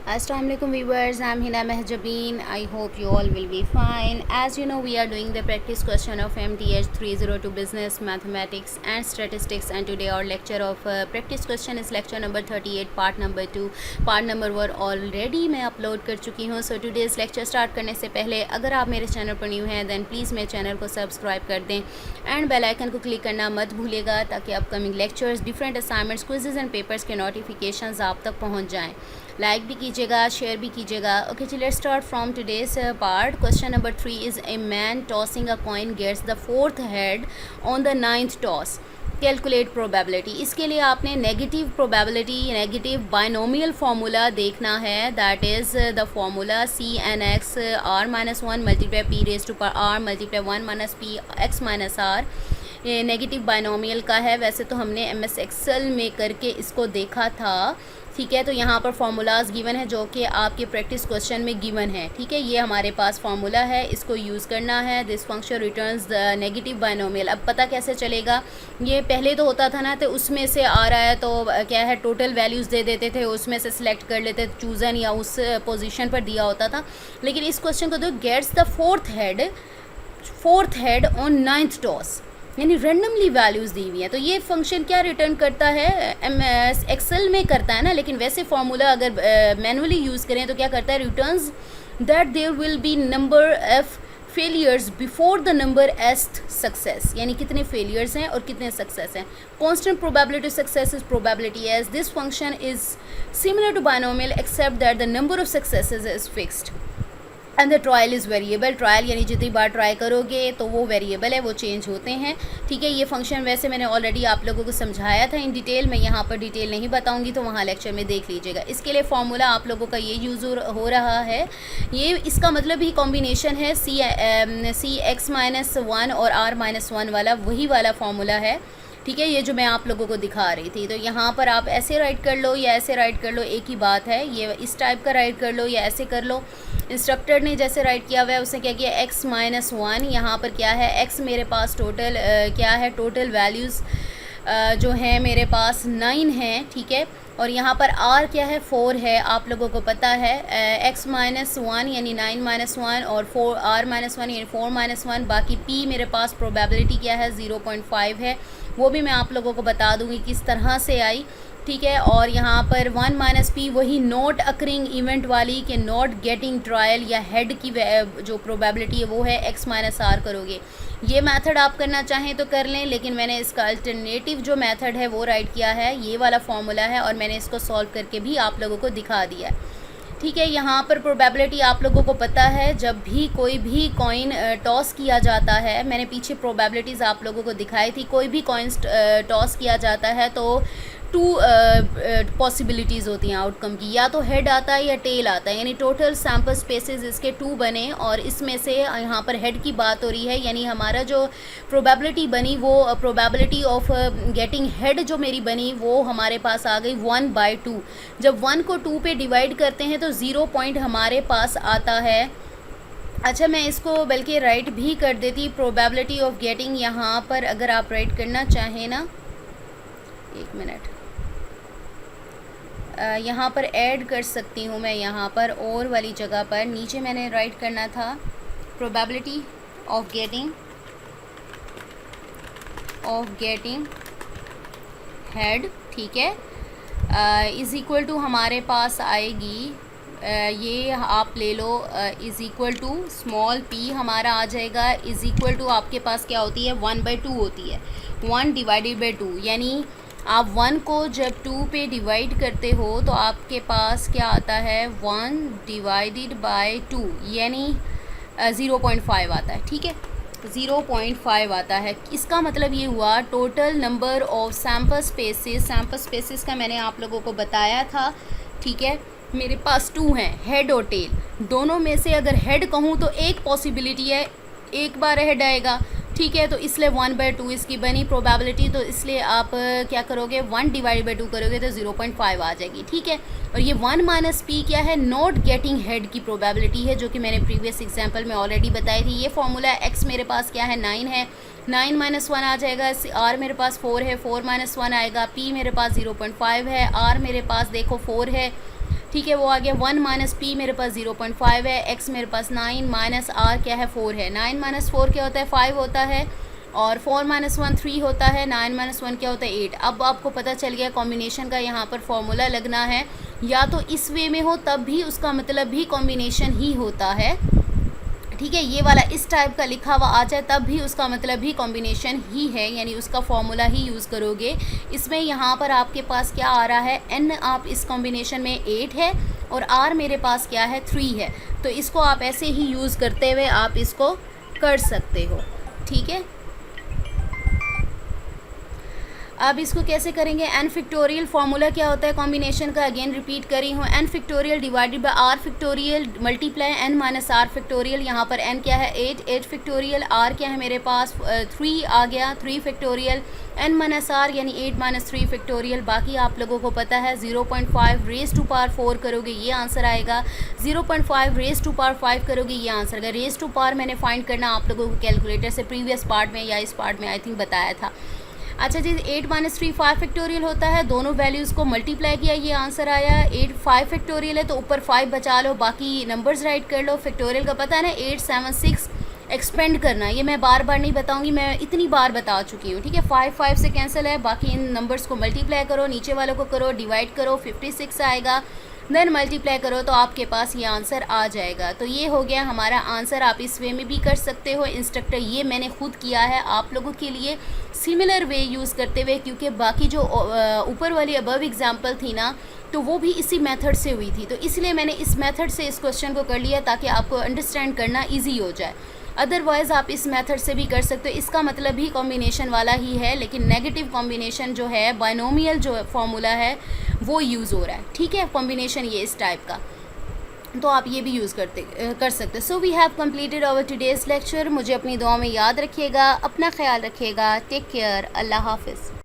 Assalamualaikum viewers, I'm Hina Mehjabeen. I hope you all will be fine. As you know, we are doing the practice question of MTH 302 Business, Mathematics and Statistics, and today our lecture of practice question is lecture number 38, part number 2. Part number 1 already मैं upload कर चुकी हूँ. So today's lecture start करने से पहले अगर आप मेरे चैनल पर न्यू हैं then please मेरे चैनल को सब्सक्राइब कर दें एंड बेल आइकन को क्लिक करना मत भूलिएगा ताकि upcoming lectures, different assignments, quizzes and papers के नोटिफिकेशंस आप तक पहुँच जाएँ. लाइक भी कीजिएगा, शेयर भी कीजिएगा. ओके, चलिए let's start from today's part. Question number 3 is a man tossing a coin gets the fourth head on the 9th toss. Calculate probability. इसके लिए आपने negative probability, negative binomial formula देखना है. That is the formula CN(x) r-1 multiply p raise to power r multiply 1 minus p x minus r. ये negative binomial का है. वैसे तो हमने MS एक्सेल में करके इसको देखा था. ठीक है, तो यहाँ पर फार्मूलाज गिवन है जो कि आपके प्रैक्टिस क्वेश्चन में गिवन है. ठीक है, ये हमारे पास फार्मूला है, इसको यूज़ करना है. This function returns the negative binomial. अब पता कैसे चलेगा? ये पहले तो होता था ना, तो उसमें से आ रहा है तो क्या है, टोटल वैल्यूज़ दे देते थे, उसमें से सिलेक्ट कर लेते थे चूज़न या उस पोजीशन पर दिया होता था. लेकिन इस क्वेश्चन को दो, gets the fourth head on 9th toss, यानी रेंडमली वैल्यूज़ दी हुई हैं. तो ये फंक्शन क्या रिटर्न करता है? MS एक्सेल में करता है ना, लेकिन वैसे फार्मूला अगर मैनुअली यूज़ करें तो क्या करता है? Returns that there will be number of failures before the number एस्ट सक्सेस, यानी कितने फेलियर्स हैं और कितने सक्सेस हैं. Constant probability success is probability as this function is similar to binomial except that the number of successes is fixed and the trial is variable. Trial यानी जितनी बार try करोगे तो वो वेरिएबल है, वो चेंज होते हैं. ठीक है, ये फंक्शन वैसे मैंने ऑलरेडी आप लोगों को समझाया था इन डिटेल. मैं यहाँ पर डिटेल नहीं बताऊँगी, तो वहाँ लेक्चर में देख लीजिएगा. इसके लिए फार्मूला आप लोगों का ये यूज़ हो रहा है. ये इसका मतलब ही कॉम्बिनेशन है CX-1 और R-1 वाला, वही वाला फार्मूला है. ठीक है, ये जो मैं आप लोगों को दिखा रही थी. तो यहाँ पर आप ऐसे राइट कर लो या ऐसे राइट कर लो, एक ही बात है. ये इस टाइप का राइट कर लो या ऐसे कर लो. इंस्ट्रक्टर ने जैसे राइट किया हुआ है उसने क्या किया, x-1. यहाँ पर क्या है, x मेरे पास टोटल क्या है, टोटल वैल्यूज़ जो है मेरे पास 9 हैं. ठीक है, और यहाँ पर r क्या है, 4 है. आप लोगों को पता है x-1 यानी 9-1 और 4r-1 यानी 4-1. बाकी p मेरे पास प्रोबेबिलिटी क्या है, 0.5 है. वो भी मैं आप लोगों को बता दूँगी किस तरह से आई. ठीक है, और यहाँ पर 1 - p वही नॉट अकरिंग इवेंट वाली कि नॉट गेटिंग ट्रायल या हेड की जो प्रोबेबिलिटी है वो है x - r करोगे. ये मेथड आप करना चाहें तो कर लें, लेकिन मैंने इसका अल्टरनेटिव जो मेथड है वो राइट किया है. ये वाला फार्मूला है और मैंने इसको सॉल्व करके भी आप लोगों को दिखा दिया है. ठीक है, यहाँ पर प्रोबेबिलिटी आप लोगों को पता है, जब भी कोई भी कॉइन टॉस किया जाता है, मैंने पीछे प्रोबेबिलिटीज़ आप लोगों को दिखाई थी. कोई भी कॉइन्स टॉस किया जाता है तो 2 पॉसिबिलिटीज़ होती हैं आउटकम की, या तो हेड आता है या टेल आता है. यानी टोटल सैम्पल स्पेसेस इसके 2 बने और इसमें से यहाँ पर हेड की बात हो रही है. यानी हमारा जो प्रोबेबिलिटी बनी वो प्रोबेबिलिटी ऑफ गेटिंग हेड जो मेरी बनी वो हमारे पास आ गई 1/2. जब 1 को 2 पे डिवाइड करते हैं तो 0 पॉइंट हमारे पास आता है. अच्छा, मैं इसको बल्कि राइट भी कर देती. प्रोबेबिलिटी ऑफ गेटिंग यहाँ पर अगर आप राइट करना चाहें ना, एक मिनट, यहाँ पर ऐड कर सकती हूँ मैं. यहाँ पर और वाली जगह पर नीचे मैंने राइट करना था प्रोबेबिलिटी ऑफ गेटिंग हेड. ठीक है, इज़ इक्वल टू हमारे पास आएगी, ये आप ले लो, is equal to small p हमारा आ जाएगा. इज़ इक्वल टू आपके पास क्या होती है, 1/2 होती है. 1 डिवाइडेड बाई 2, यानी आप 1 को जब 2 पे डिवाइड करते हो तो आपके पास क्या आता है, 1 डिवाइडेड बाय 2 यानी 0.5 आता है. ठीक है, 0.5 आता है. इसका मतलब ये हुआ total number of sample spaces का मैंने आप लोगों को बताया था. ठीक है, मेरे पास 2 हैं, हेड और टेल. दोनों में से अगर हेड कहूँ तो एक पॉसिबिलिटी है, एक बार हेड आएगा. ठीक है, तो इसलिए 1/2 इसकी बनी प्रोबेबिलिटी. तो इसलिए आप क्या करोगे, 1 डिवाइड बाई 2 करोगे तो 0.5 आ जाएगी. ठीक है, और ये 1 - p क्या है, नॉट गेटिंग हेड की प्रोबेबिलिटी है, जो कि मैंने प्रीवियस एग्जांपल में ऑलरेडी बताई थी. ये फॉर्मूला x मेरे पास क्या है, 9 है. 9 - 1 आ जाएगा. r मेरे पास 4 है, 4 - 1 आएगा. p मेरे पास 0.5 है. r मेरे पास देखो 4 है. ठीक है, वो आ गया 1 माइनस पी मेरे पास 0.5 है, एक्स मेरे पास 9 माइनस आर क्या है 4 है। 9 माइनस 4 क्या होता है 5 होता है, और 4 माइनस 1 3 होता है, 9 माइनस 1 क्या होता है 8। अब आपको पता चल गया कॉम्बिनेशन का यहाँ पर फॉर्मूला लगना है, या तो इस वे में हो तब भी उसका मतलब भी कॉम्बिनेशन ही होता है, ठीक है। ये वाला इस टाइप का लिखा हुआ आ जाए तब भी उसका मतलब भी कॉम्बिनेशन ही है, यानी उसका फॉर्मूला ही यूज़ करोगे। इसमें यहाँ पर आपके पास क्या आ रहा है, n आप इस कॉम्बिनेशन में 8 है और r मेरे पास क्या है 3 है, तो इसको आप ऐसे ही यूज़ करते हुए आप इसको कर सकते हो, ठीक है। अब इसको कैसे करेंगे, n फैक्टोरियल फार्मूला क्या होता है कॉम्बिनेशन का, अगेन रिपीट करी हूँ, n factorial divided by r factorial multiply n minus r factorial. यहाँ पर n क्या है 8 फैक्टोरियल, r क्या है मेरे पास 3 आ गया 3 फैक्टोरियल, n माइनस r यानी 8 माइनस 3 फैक्टोरियल। बाकी आप लोगों को पता है 0.5 रेज टू पावर 4 करोगे ये आंसर आएगा, 0.5 रेज टू पावर 5 करोगे ये आंसर आएगा। रेज टू पावर मैंने फाइंड करना आप लोगों को कैलकुलेटर से प्रीवियस पार्ट में या इस पार्ट में आई थिंक बताया था। अच्छा जी, 8 माइनस 3 5 फैक्टोरियल होता है, दोनों वैल्यूज़ को मल्टीप्लाई किया ये आंसर आया। 8 5 फैक्टोरियल है तो ऊपर 5 बचा लो, बाकी नंबर्स राइट कर लो। फैक्टोरियल का पता है ना 8 7 6 एक्सपेंड करना, ये मैं बार बार नहीं बताऊंगी, मैं इतनी बार बता चुकी हूँ, ठीक है। 5 5 से कैंसिल है, बाकी इन नंबर्स को मल्टीप्लाई करो, नीचे वालों को करो डिवाइड करो, 56 आएगा, देन मल्टीप्लाई करो तो आपके पास ये आंसर आ जाएगा। तो ये हो गया हमारा आंसर। आप इस वे में भी कर सकते हो इंस्ट्रक्टर, ये मैंने खुद किया है आप लोगों के लिए सिमिलर वे यूज़ करते हुए, क्योंकि बाकी जो ऊपर वाली अबव एग्जांपल थी ना तो वो भी इसी मेथड से हुई थी, तो इसलिए मैंने इस मेथड से इस क्वेश्चन को कर लिया ताकि आपको अंडरस्टैंड करना ईजी हो जाए। अदरवाइज़ आप इस मेथड से भी कर सकते हो, इसका मतलब भी कॉम्बिनेशन वाला ही है, लेकिन नेगेटिव कॉम्बिनेशन जो है बाइनोमियल जो फार्मूला है वो यूज़ हो रहा है, ठीक है। कॉम्बिनेशन ये इस टाइप का, तो आप ये भी यूज़ कर सकते। So we have completed our today's lecture. मुझे अपनी दुआ में याद रखिएगा, अपना ख्याल रखिएगा, टेक केयर, अल्लाह हाफिज़।